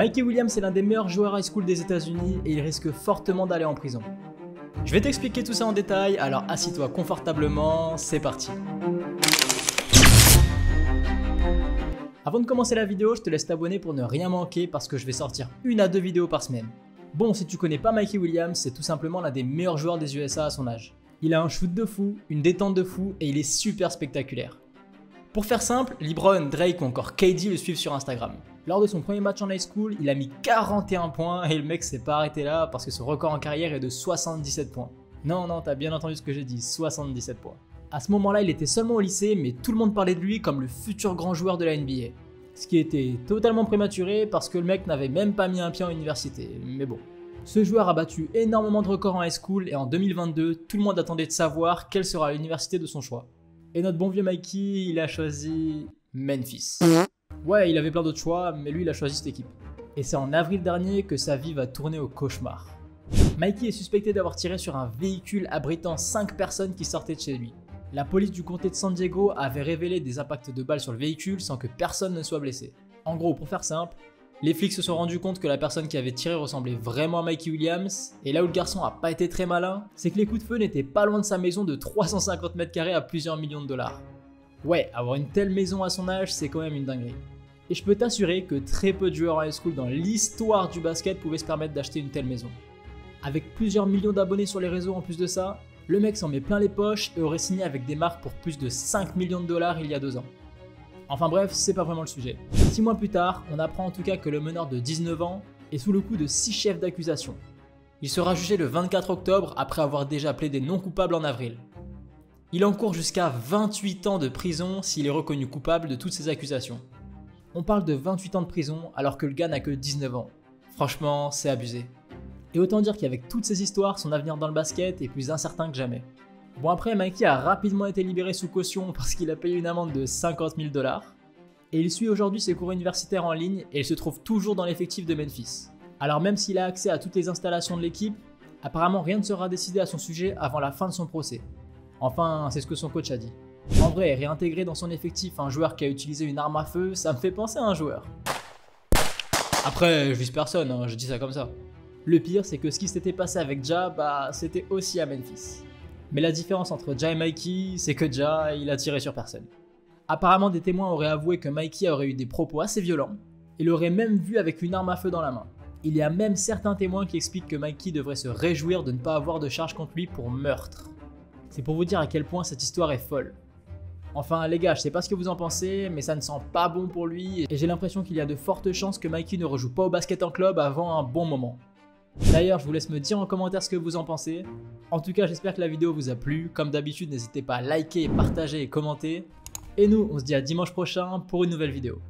Mikey Williams est l'un des meilleurs joueurs high school des États-Unis et il risque fortement d'aller en prison. Je vais t'expliquer tout ça en détail, alors assis-toi confortablement, c'est parti. Avant de commencer la vidéo, je te laisse t'abonner pour ne rien manquer parce que je vais sortir 1 à 2 vidéos par semaine. Bon, si tu connais pas Mikey Williams, c'est tout simplement l'un des meilleurs joueurs des USA à son âge. Il a un shoot de fou, une détente de fou et il est super spectaculaire. Pour faire simple, LeBron, Drake ou encore KD le suivent sur Instagram. Lors de son premier match en high school, il a mis 41 points et le mec s'est pas arrêté là parce que son record en carrière est de 77 points. Non, t'as bien entendu ce que j'ai dit, 77 points. À ce moment-là, il était seulement au lycée, mais tout le monde parlait de lui comme le futur grand joueur de la NBA. Ce qui était totalement prématuré parce que le mec n'avait même pas mis un pied en université, mais bon. Ce joueur a battu énormément de records en high school et en 2022, tout le monde attendait de savoir quelle sera l'université de son choix. Et notre bon vieux Mikey, il a choisi Memphis. Ouais, il avait plein d'autres choix, mais lui il a choisi cette équipe. Et c'est en avril dernier que sa vie va tourner au cauchemar. Mikey est suspecté d'avoir tiré sur un véhicule abritant 5 personnes qui sortaient de chez lui. La police du comté de San Diego avait révélé des impacts de balles sur le véhicule sans que personne ne soit blessé. En gros, pour faire simple, les flics se sont rendus compte que la personne qui avait tiré ressemblait vraiment à Mikey Williams, et là où le garçon a pas été très malin, c'est que les coups de feu n'étaient pas loin de sa maison de 350 mètres carrés à plusieurs millions de dollars. Ouais, avoir une telle maison à son âge, c'est quand même une dinguerie. Et je peux t'assurer que très peu de joueurs en high school dans l'histoire du basket pouvaient se permettre d'acheter une telle maison. Avec plusieurs millions d'abonnés sur les réseaux en plus de ça, le mec s'en met plein les poches et aurait signé avec des marques pour plus de 5 millions de dollars il y a 2 ans. Enfin bref, c'est pas vraiment le sujet. 6 mois plus tard, on apprend en tout cas que le meneur de 19 ans est sous le coup de 6 chefs d'accusation. Il sera jugé le 24 octobre après avoir déjà plaidé non coupable en avril. Il encourt jusqu'à 28 ans de prison s'il est reconnu coupable de toutes ces accusations. On parle de 28 ans de prison alors que le gars n'a que 19 ans. Franchement, c'est abusé. Et autant dire qu'avec toutes ces histoires, son avenir dans le basket est plus incertain que jamais. Bon après, Mikey a rapidement été libéré sous caution parce qu'il a payé une amende de 50 000 $. Et il suit aujourd'hui ses cours universitaires en ligne et il se trouve toujours dans l'effectif de Memphis. Alors même s'il a accès à toutes les installations de l'équipe, apparemment rien ne sera décidé à son sujet avant la fin de son procès. Enfin, c'est ce que son coach a dit. En vrai, réintégrer dans son effectif un joueur qui a utilisé une arme à feu, ça me fait penser à un joueur. Après, je vise personne, je dis ça comme ça. Le pire, c'est que ce qui s'était passé avec Ja, c'était aussi à Memphis. Mais la différence entre Ja et Mikey, c'est que Ja, il a tiré sur personne. Apparemment, des témoins auraient avoué que Mikey aurait eu des propos assez violents, et l'aurait même vu avec une arme à feu dans la main. Il y a même certains témoins qui expliquent que Mikey devrait se réjouir de ne pas avoir de charge contre lui pour meurtre. C'est pour vous dire à quel point cette histoire est folle. Enfin les gars, je sais pas ce que vous en pensez, mais ça ne sent pas bon pour lui, et j'ai l'impression qu'il y a de fortes chances que Mikey ne rejoue pas au basket en club avant un bon moment. D'ailleurs, je vous laisse me dire en commentaire ce que vous en pensez. En tout cas, j'espère que la vidéo vous a plu. Comme d'habitude, n'hésitez pas à liker, partager et commenter. Et nous, on se dit à dimanche prochain pour une nouvelle vidéo.